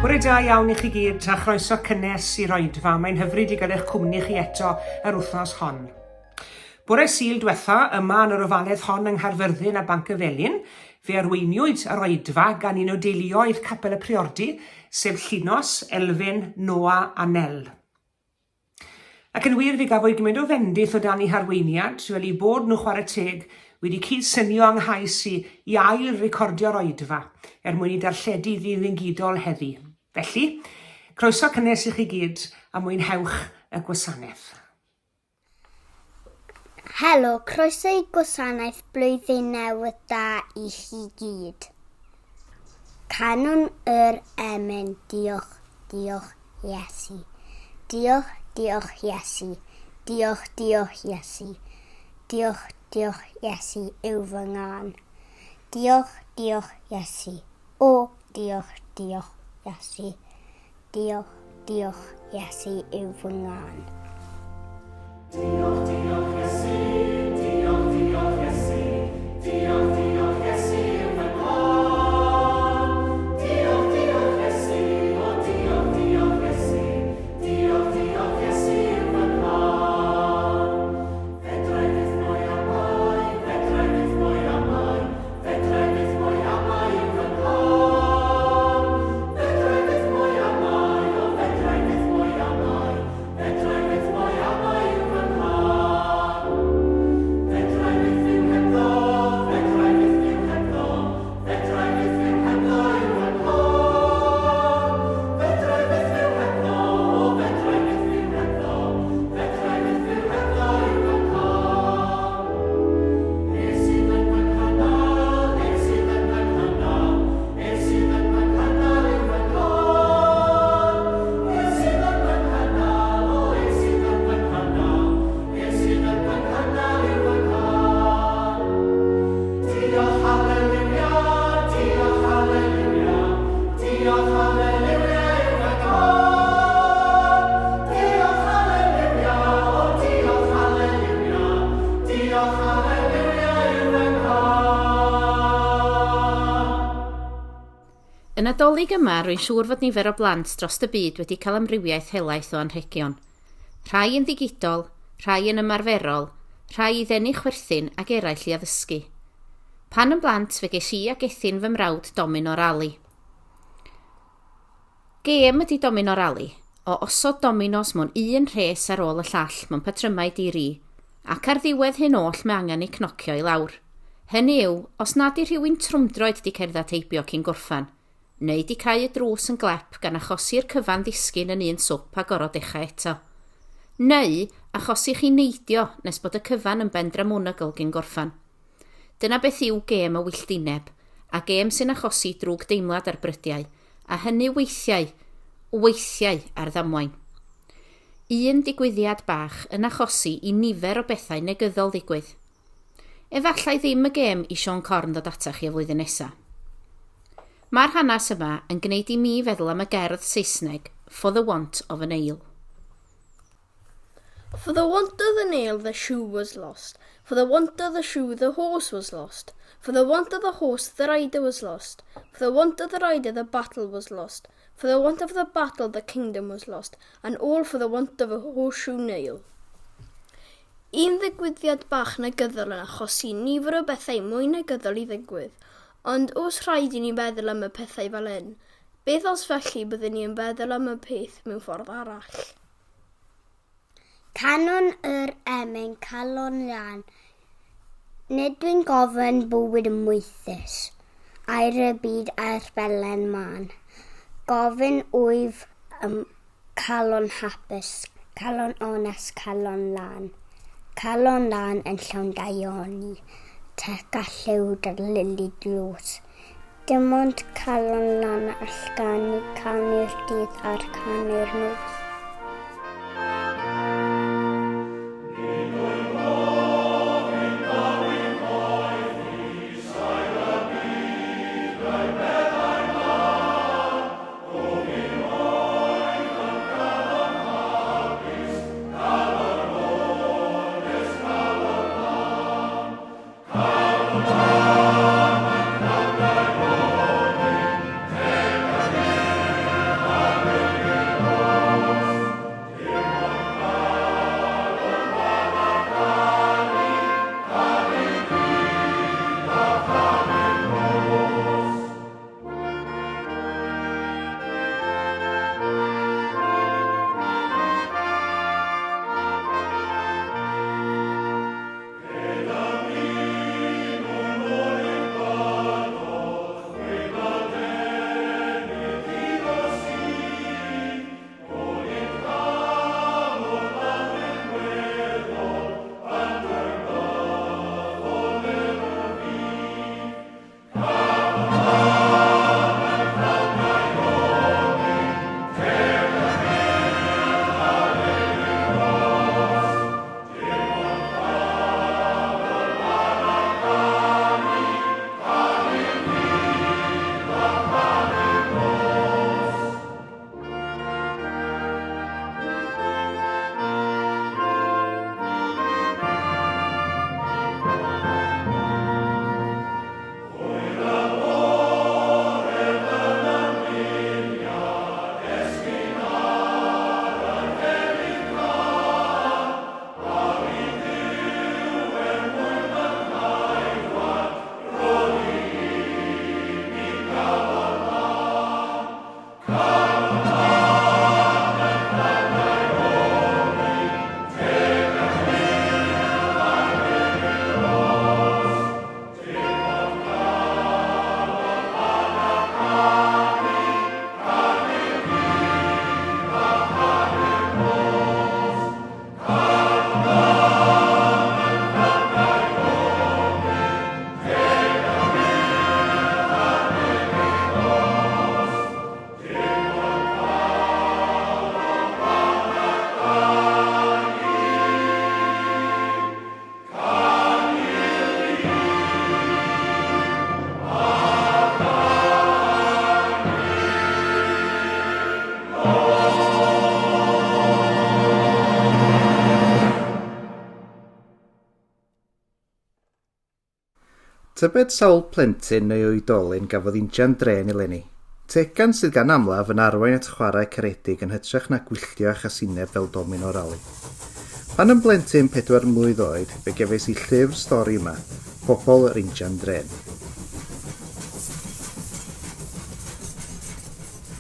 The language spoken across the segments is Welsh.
Bore da iawn i chi gyd a chroeso cynnes i roedfa. Mae'n hyfryd i gael eich cwmni chi eto yr wythnos hon. Bore Sul diwetha yma yn yr ofaledd hon yng Nghaerfyrddin a Banc y Felin, fe arweiniwyd y roedfa gan un o deuluoedd Capel y Priordy, sef Llunos, Elfyn, Noa a Nel. Ac yn wir fi gafwyd gymaint o fendith o dan ei harweiniad, fel i bod nhw chwarae teg wedi cyd-synio anghais i ail recordio'r roedfa mwyn i darlledu ddiwingidol heddi. Felly, croeso cynnes i chi gyd a mwynhewch y gwasanaeth. Helo, croeso i gwasanaeth blwyddyn newydd da i chi gyd. Canwn yr emyn, diolch, diolch Iesu. Diolch, diolch Iesu. Diolch, diolch Iesu. Diolch, diolch Iesu yw fy ngân. Diolch, diolch Iesu. O, diolch, diolch Iesu. Diolch, diolch Iesu yw fy ngân. Diolch, diolch Iesu. Diolch, diolch Iesu. Diolch, diolch Iesu yw fy ngân. Diolch, diolch Iesu. O, diolch, diolch Iesu. Diolch, diolch Iesu yw fy ngân. Fedrai byth mwy am ai. Fedrai byth mwy am ai. Fedrai byth mwy am ai yw fy ngân. Fedrai byth mwy am ai. O, fedrai byth mwy am ai. Fedrai byth mwy am ai yw fy ngân. Fedrai byth fyw hebddo. Fedrai byth fyw hebddo. Fedrai byth fyw hebddo yw fy ngân. Fedrai byth fyw hebddo. O, fedrai byth fyw hebddo. Fedrai byth fyw hebddo yw fy ngân. Es sydd yn fy nghanol, es sydd yn fy nghanol, es sydd yn fy nghanol yw fy ngân. Es sydd yn fy nghanol, o, es sydd yn fy nghanol, es sydd yn fy nghanol yw fy ngân. Diolch, halleluia, diolch, halleluia, diolch, halleluia yw fy ngân. Diolch, halleluia, o, diolch, halleluia, diolch, halleluia yw fy ngân. Yn Nadolig yma, rwy'n siŵr fod nifer o blant dros y byd wedi cael amrywiaeth helaeth o anrhegion. Rhai yn ddigidol, rhai yn ymarferol, rhai i ddenu chwerthin ac eraill i addysgu. Pan yn blant fe ges i a gethin fy mrawd domino rali. Gêm ydy domino rali, o osod dominos mewn un rhes ar ôl y llall mewn patrymau diri, ac ar ddiwedd hyn oll mae angen ei cnocio i lawr. Hynny yw, os nad i rhywun trwmdroed di cerdded heibio cyn gorffan, neu di cael y drws yn glep gan achosi'r cyfan ddisgyn yn un swp a gorod dechrau eto. Neu achosi chi neidio nes bod y cyfan yn bendramwnygol gyn gorffan. Dyna beth yw gêm y wylltineb, a gêm sy'n achosi drwg deimlad ar brydiau, a hynny weithiau ar ddamwain. Un digwyddiad bach yn achosi i nifer o bethau negyddol ddigwydd. Efallai ddim y gêm i Sion Corn ddod atach chi y flwyddyn nesaf. Mae'r hanes yma yn gwneud i mi feddwl am y gerdd Saesneg For the Want of a Nail. For the want of the nail, the shoe was lost. For the want of the shoe, the horse was lost. For the want of the horse, the rider was lost. For the want of the rider, the battle was lost. For the want of the battle, the kingdom was lost. And all for the want of a horseshoe nail. Un ddigwyddiad bach negyddol yn achosi nifer o bethau mwy negyddol i ddigwydd. Ond os rhaid i ni feddwl am y pethau fel hyn, beth os felly byddwn ni yn feddwl am y peth mewn ffordd arall? Canwn yr emyn calon lan. Nid dwi'n gofyn bywyd yn mwythus, a'r y byd a'r belen man. Gofyn wyf calon hapus, calon ones, calon lan. Calon lan yn llawn daioni, te gallwyd ar lili glws. Dim ond calon lan allgan i canu'r dydd a'r canu'r nos. Tybed sawl plentyn neu oedolyn gafodd injan dren eleni. Tegan sydd gan amlaf yn arwain at chwarae caredig yn hytrach na gwylltio a chasineb fel domin o'r ali. Pan yn blentyn 4 mlwydd oed, fe gefais i llyfr stori yma, Pobl yr injan dren.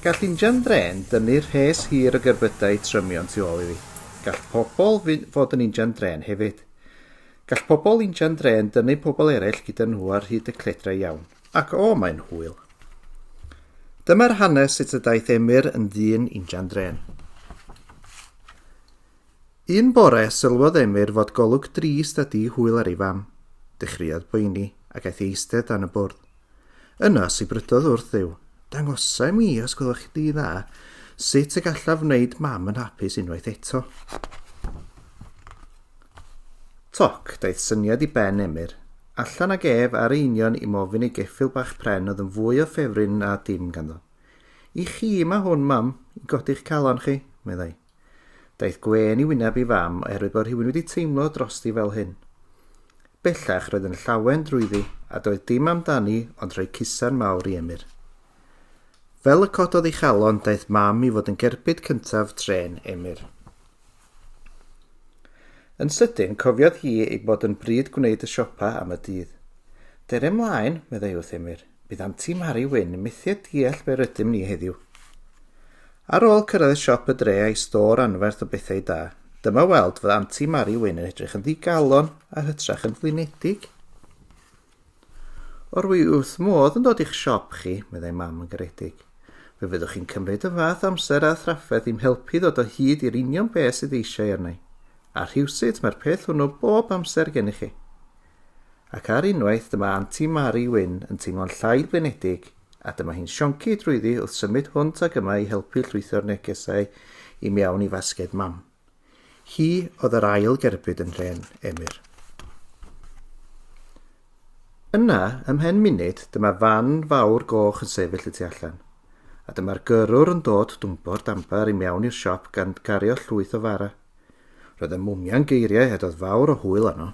Gall injan dren dynnu'r rhes hir o gerbydau trymion tu ôl iddi. Gall pobl fod yn injan dren hefyd. Gall pobl injan dren dynnu pobl eraill gyda nhw ar hyd y cledrau iawn, ac mae'n hwyl. Dyma'r hanes sut y daeth Emyr yn ddyn injan dren. Un bore sylwodd Emyr fod golwg drist a di hwyl ar ei fam. Dechreuodd boeni ac aeth eistedd dan y bwrdd. Yna sibrydodd wrth Dduw. Dangosai mi os gwelwch chi dda, sut y gallaf wneud mam yn hapus unwaith eto. Toc daeth syniad i ben Emyr. Allan ag ef ar ei union i mofyn ei geffil bach pren oedd yn fwy o ffefryn na dim ganddo. I chi yma hwn, mam, i godi'ch calon chi, meddai. Daeth gwen i wyneb i fam oherwydd bod rhywun wedi teimlo drosti fel hyn. Bellach roedd yn llawen drwyddi a doedd dim amdani ond rhoi cusan mawr i Emyr. Fel y cododd ei chalon daeth mam i fod yn gerbyd cyntaf tren Emyr. Yn sydyn cofiodd hi ei bod yn bryd gwneud y siopa am y dydd. Der ymlaen, meddai wrth Emyr, bydd Aunty Mari Wyn methiau deall be rydym ni heddiw. Ar ôl cyrraedd y siop y dre a'i stor anferth o bethau da, dyma weld fod Aunty Mari Wyn yn edrych yn ddigalon a hytrach yn flinedig. O'r wy wrth modd yn dod i'ch siop chi, meddai mam yn garedig. Fe fyddwch chi'n cymryd y fath amser a thraffeth i'm helpu ddod o hyd i'r union beth sydd eisiau arnau. A rhywsut mae'r peth hwnnw bob amser gennych chi. Ac ar unwaith dyma Aunty Mari Wyn yn teimlo'n llai blinedig a dyma hi'n sionci drwyddi wrth symud hwnt ag yma i helpu llwytho'r negesau i mewn i fasged mam. Hi oedd yr ail gerbyd yn rhen Emyr. Yna, ymhen munud, dyma fan fawr goch yn sefyll y tu allan. A dyma'r gyrwr yn dod dwmpo'r damper i mewn i'r siop gan gario llwyth o fara. Roedd y mwmia'n geiriau hedodd fawr o hwyl arno.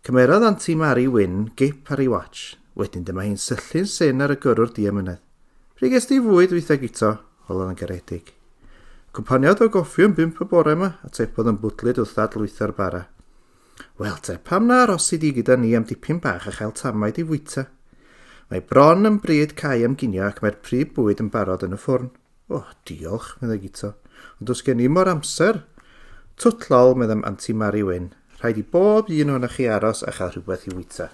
Cymerodd Aunty Mari Wyn gip ar ei watch, wedyn dyma hi'n syllu'n syn ar y gyrwr diamynedd. Pryd ges ti fwyd weithio gito, holodd yn garedig. Cwmpaniodd o goffi yn 5 y bore yma, a tepodd yn bwtlid wrth adlwytho'r bara. Wel te, pam na arosi di gyda ni am dipyn bach a chael tamaid i fwyta. Mae bron yn bryd cae am ginio ac mae'r pryd bwyd yn barod yn y ffwrn. O, diolch, meddai gito, ond os gen i mor amser. Twtlol, meddam Aunty Mari Wyn, rhaid i bob un o'na chi aros a chael rhywbeth i wyta.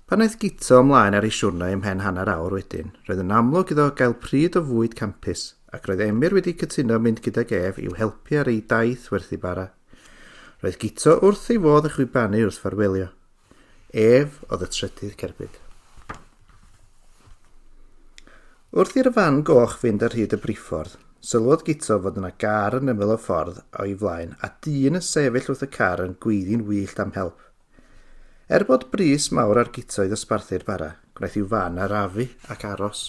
Pan aeth Gito ymlaen ar ei siwrna ymhen hanner awr wedyn, roedd yn amlwg iddo gael pryd o fwyd campus, ac roedd Emyr wedi cytuno mynd gyda ef i'w helpu ar ei daith werthu bara. Roedd Gito wrth ei fodd y chwibanu wrth ffarwelio. Ef oedd y trydydd cerbyd. Wrth i'r fan goch fynd ar hyd y briffordd, sylwodd Gito fod yna gar yn ymyl o ffordd o'i flaen a dyn yn sefyll wrth y car yn gweiddi'n wyllt am help. Bod bris mawr ar Gito i ddosbarthu'r bara, gwnaeth i'w fan arafu ac aros.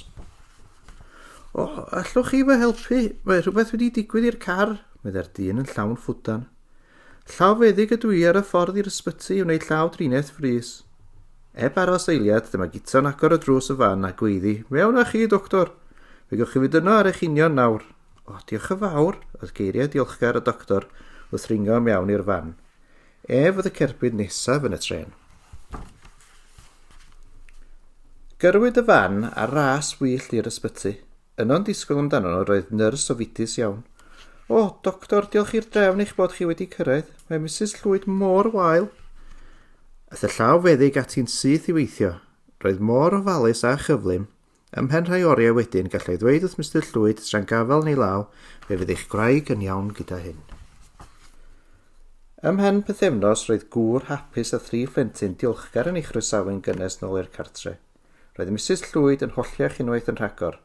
O, allwch chi fy helpu? Mae rhywbeth wedi digwydd i'r car, meddai'r dyn yn llawn ffwdan. Llawfeddig ydw i ar y ffordd i'r ysbyty i wneud llaw driniaeth fris. Aros eiliad, dyma Gito'n agor y drws y fan a gweiddi, mewn â chi, doctor. Fe gywch chi fynd yno ar eich union nawr. O, diolch y fawr, oedd geiriau diolchgar y doctor wrth ringo mewn i'r fan. Oedd y cerbyd nesaf yn y tren. Gyrwyd y fan a ras wyllt i'r ysbyty. Yno'n disgwyl amdano nhw roedd nyrs ofidus iawn. O, doctor, diolch i'r drefn eich bod chi wedi cyrraedd. Mae Mrs Llwyd mor wael. Aeth y llawfeddig at hi'n syth i weithio. Roedd mor ofalus a chyflym. Ymhen rhai oriau wedyn gallai ddweud wrth Mr Llwyd tra'n gafel neu law fe fydd eich gwraig yn iawn gyda hyn. Ymhen pythefnos roedd gŵr hapus a 3 phlentyn diolchgar yn ei chroesawu'n gynnes nôl i'r cartre. Roedd Mrs Llwyd yn holliach unwaith yn rhagor.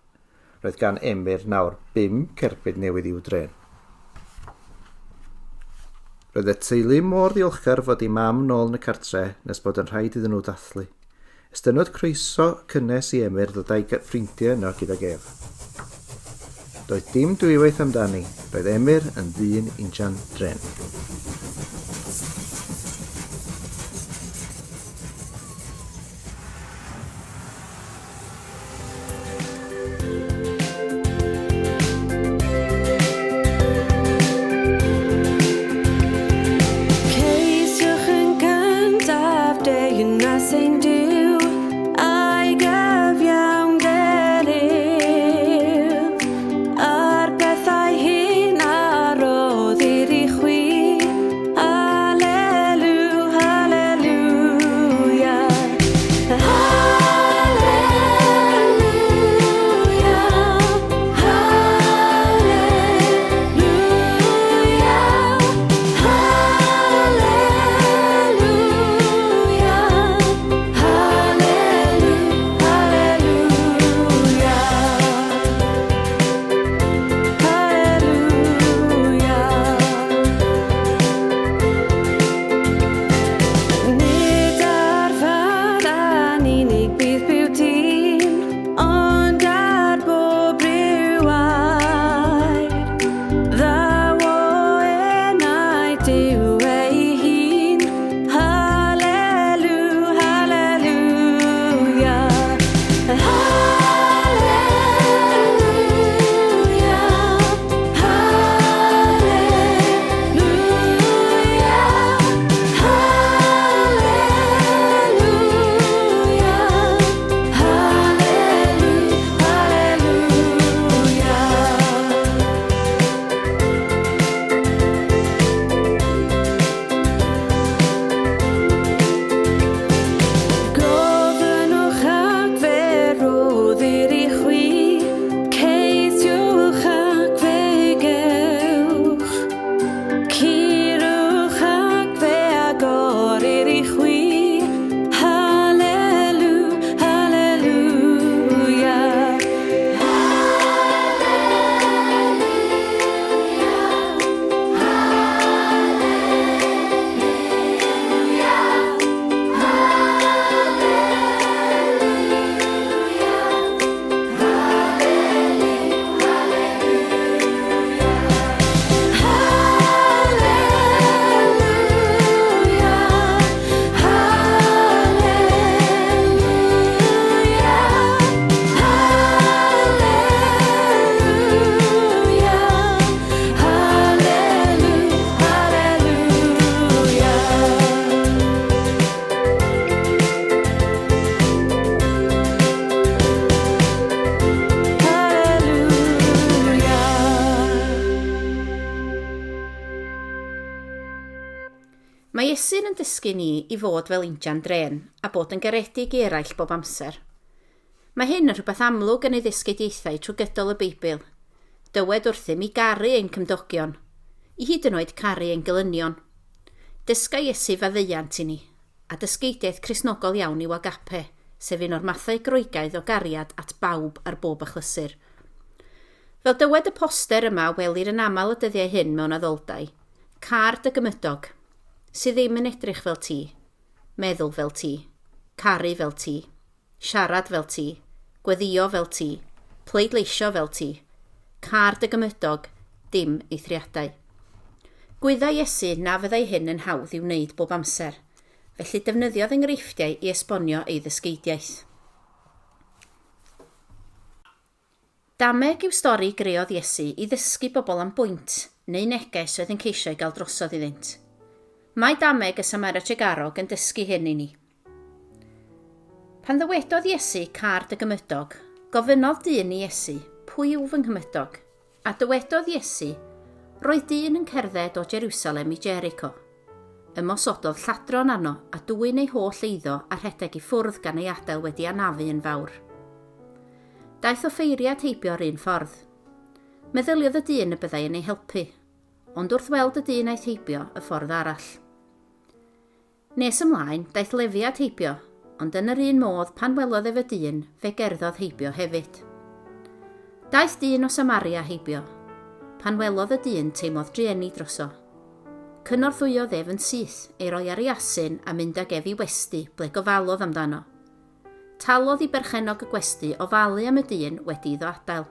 Roedd gan Emyr nawr 5 cerbyd newydd i'w dren. Roedd y teulu mor ddiolchgar fod ei mam nôl yn y cartre nes bod yn rhaid iddyn nhw dathlu. Estynod croeso cynnes i Emyr ddod â'i ffrindiau yno gyda ef. Doedd dim dwywaith amdani, roedd Emyr yn ddyn injan dren. Iesu'n yn dysgu ni i fod fel injan dren a bod yn garedig i eraill bob amser. Mae hyn yn rhywbeth amlwg yn ei ddysgudiaethau trwy gydol y Beibl. Dywed wrthym i garu ein cymdogion, i hyd yn oed caru ein gelynion. Dysga Iesu faddeuant i ni, a dysgeidiaeth Cristnogol iawn i'w agape, sef un o'r mathau groegaidd o gariad at bawb ar bob achlysur. Fel dywed y poster yma welir yn aml y dyddiau hyn mewn addoldau, car dy gymydog, sydd ddim yn edrych fel ti, meddwl fel ti, caru fel ti, siarad fel ti, gweddio fel ti, pleidleisio fel ti, car dy gymydog, dim eithriadau. Gwydda Iesu na fyddai hyn yn hawdd i'w wneud bob amser, felly defnyddiodd enghreifftiau i esbonio ei ddysgeidiaeth. Dameg yw stori greodd Iesu i ddysgu bobl am bwynt neu neges oedd yn ceisio i gael drosodd iddynt. Mae dameg y Samariategarog yn dysgu hyn i ni. Pan ddywedodd Iesu car dy gymydog, gofynodd dyn i Iesu, pwy yw fy nghymydog? A dywedodd Iesu, roedd dyn yn cerdded o Jerusalem i Jericho. Ymosododd lladron arno a dwyn ei holl eiddo a rhedeg i ffwrdd gan ei adael wedi anafu yn fawr. Daeth offeiriad heibio'r un ffordd. Meddyliodd y dyn y byddai yn ei helpu, ond wrth weld y dyn aeth heibio y ffordd arall. Nes ymlaen, daeth lefiad heibio, ond yn yr un modd pan welodd ef y dyn, fe gerddodd heibio hefyd. Daeth dyn o Samaria heibio. Pan welodd y dyn teimlodd drueni droso. Cynorthwyodd ef yn syth ei roi ar ei asyn a mynd ag ef i westi ble gofalodd amdano. Talodd i berchenog y gwesti ofalu am y dyn wedi iddo adael.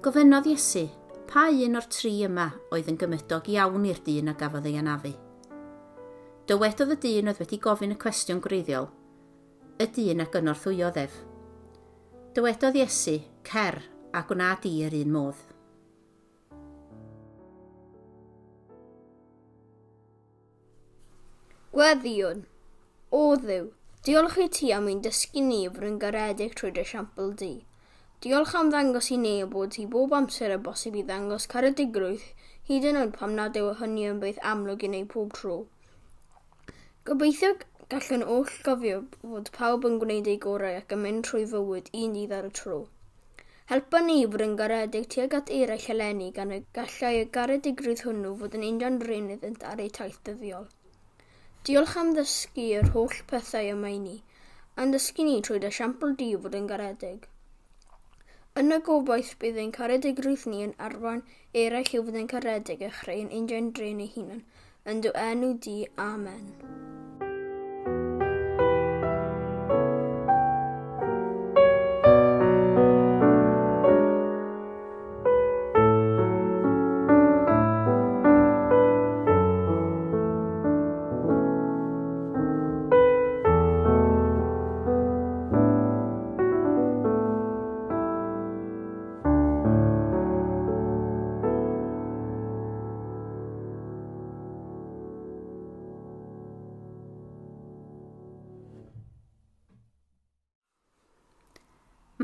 Gofynodd Iesu, pa un o'r tri yma oedd yn gymydog iawn i'r dyn a gafodd ei anafu? Dywedodd y dyn oedd wedi gofyn y cwestiwn gwreiddiol. Y dyn a gynorthwyodd ef. Dywedodd Iesu, cer a gwna di yr un modd. Gweddiwn. O Dduw, diolch i ti am ein dysgu ni fod yn garedig trwy dy siampl di. Diolch am ddangos i neb bod ti bob amser y bosib i ddangos caredigrwydd, hyd yn oed pam nad yw hynny yn beth amlwg i wneud pob tro. Gobeithio gallwn oll gofio fod pawb yn gwneud ei gorau ac yn mynd trwy fywyd un dydd ar y tro. Helpa ni fod yn garedig tuag at eraill eleni gan y gallai y garedigrwydd hwnnw fod yn injan drenydd ar ei taith dyddiol. Diolch am ddysgu yr holl pethau yma i ni, a'n dysgu ni trwy dy siampl di fod yn garedig. Yn y gobaith bydd ein caredigrwydd ni yn arwain eraill i fod yn caredig a chreu'n injan dren ei hunan. Yn dy enw di, amen.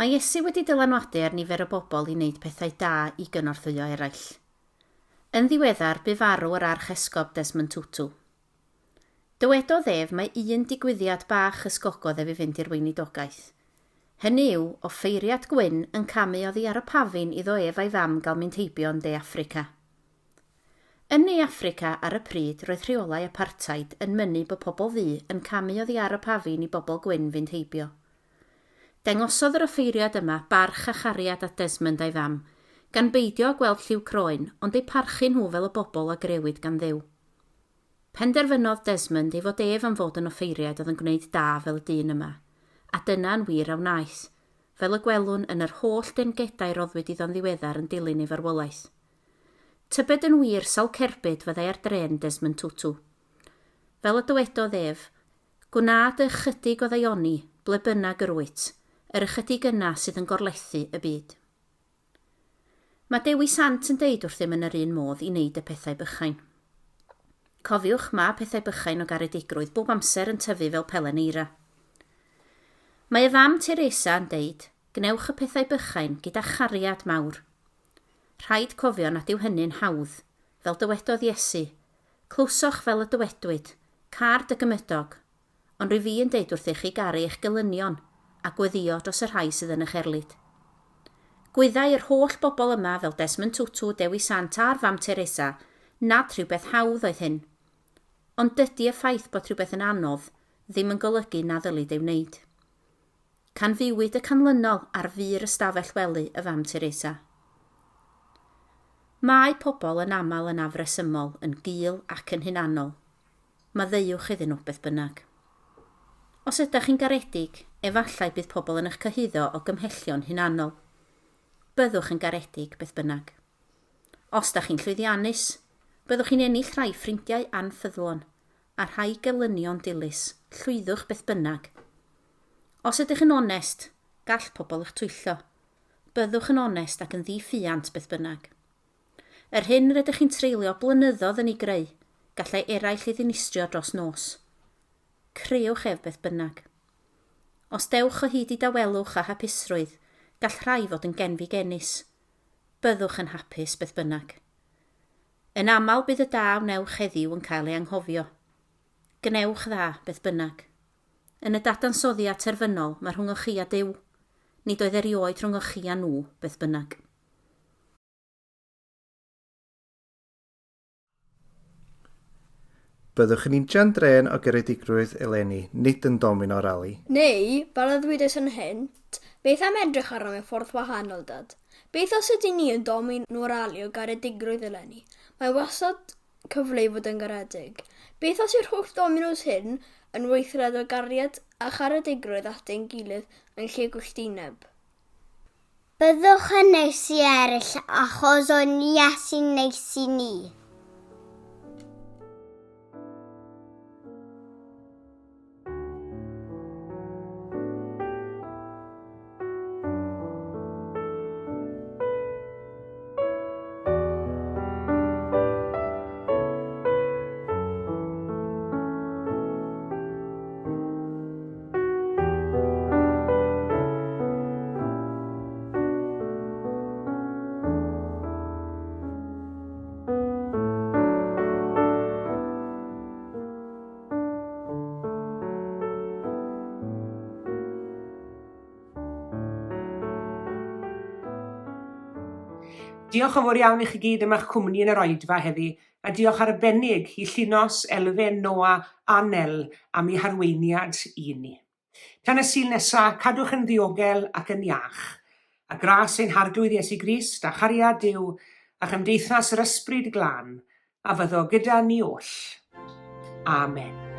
Mae Iesu wedi dylanwadu ar nifer o bobl i wneud pethau da i gynorthwyo eraill. Yn ddiweddar, bu farw yr arch esgob Desmond Tutu. Dywedodd ef mae un digwyddiad bach ysgogodd ef i fynd i'r weinidogaeth. Hynny yw, offeiriad gwyn yn camu oddi ar y pafin iddo ef a'i fam gael mynd heibio yn De Affrica. Yn Ne Affrica ar y pryd roedd rheolau apartheid yn mynnu bod pobl ddu yn camu oddi ar y pafin i bobl gwyn fynd heibio. Dangosodd yr offeiriad yma barch a chariad at Desmond a'i fam, gan beidio a gweld lliw croen, ond ei parchu nhw fel y bobl a grewyd gan Dduw. Penderfynodd Desmond ei fod ef am fod yn offeiriad oedd yn gwneud da fel y dyn yma, a dyna'n wir a wnaeth, fel y gwelwn yn yr holl dengedau roddwyd iddo'n ddiweddar yn dilyn ei farwolaeth. Tybed yn wir sawl cerbyd fyddai ar dren Desmond Tutu. Fel y dywedodd ef, gwnaed y chydig o ddaioni, ble bynnag yr wyt, yr ychydig yna sydd yn gorlethu y byd. Mae Dewi Sant yn deud wrthym yn yr un modd i wneud y pethau bychain. Cofiwch mae pethau bychain o garedigrwydd bob amser yn tyfu fel pelen eira. Mae y fam Teresa yn deud, gnewch y pethau bychain gyda chariad mawr. Rhaid cofio nad yw hynny'n hawdd, fel dywedodd Iesu, Clwsoch fel y dywedwyd, car dy gymydog, ond rwy fi yn deud wrthych chi garu eich gylynion a gweddio dros y rhai sydd yn eich erlyd. Gwyddai yr holl bobl yma fel Desmond Tutu, Dewi Sant a'r fam Teresa nad rhywbeth hawdd oedd hyn, ond dydy y ffaith bod rhywbeth yn anodd ddim yn golygu na ddylid ei wneud. Canfuwyd y canlynol ar fur ystafell wely y fam Teresa. Mae pobl yn aml yn afresymol, yn gul ac yn hunanol. Maddeuwch iddyn nhw beth bynnag. Os ydych chi'n garedig, efallai bydd pobl yn eich cyhuddo o gymhellion hunanol. Byddwch yn garedig beth bynnag. Os ydych chi'n llwyddiannus, byddwch chi'n ennill rhai ffrindiau anffyddlon a rhai gelynion dilys, llwyddwch beth bynnag. Os ydych yn onest, gall pobl eich twyllo. Byddwch yn onest ac yn ddiffiant beth bynnag. Yr hyn rydych chi'n treulio blynyddoedd yn ei greu, gallai eraill ei ddinistrio dros nos. Creuwch ef beth bynnag. Os dewch o hyd i dawelwch a hapusrwydd, gall rhai fod yn genfigennus. Byddwch yn hapus beth bynnag. Yn aml bydd y da wnewch heddiw yn cael ei anghofio. Gnewch dda beth bynnag. Yn y dadansoddiad terfynol mae rhwngwch chi a Duw. Nid oedd erioed rhwngwch chi a nhw beth bynnag. Byddwch yn injan dren o garedigrwydd eleni, nid yn domin o rali. Neu, fel y ddwydys yn hynt, beth am edrych ar mewn ffordd wahanol, dad? Beth os ydy ni yn domin o rali o garedigrwydd eleni? Mae wastad cyfle i fod yn garedig. Beth os yw'r holl dominos hyn yn weithred o gariad a charedigrwydd at ein gilydd yn lle gwylltineb? Byddwch yn neis i eraill achos o'n Iesu'n neis i ni. Diolch yn fawr iawn i chi gyd am eich cwmni yn yr oedfa heddi, a diolch arbennig i Llunos, Elfen, Noa a Nel am eu harweiniad i ni. Tan y sul nesaf, cadwch yn ddiogel ac yn iach, a gras ein harglwydd Iesu Grist a chariad Duw a chymdeithas yr ysbryd glân, a fyddo gyda ni oll. Amen.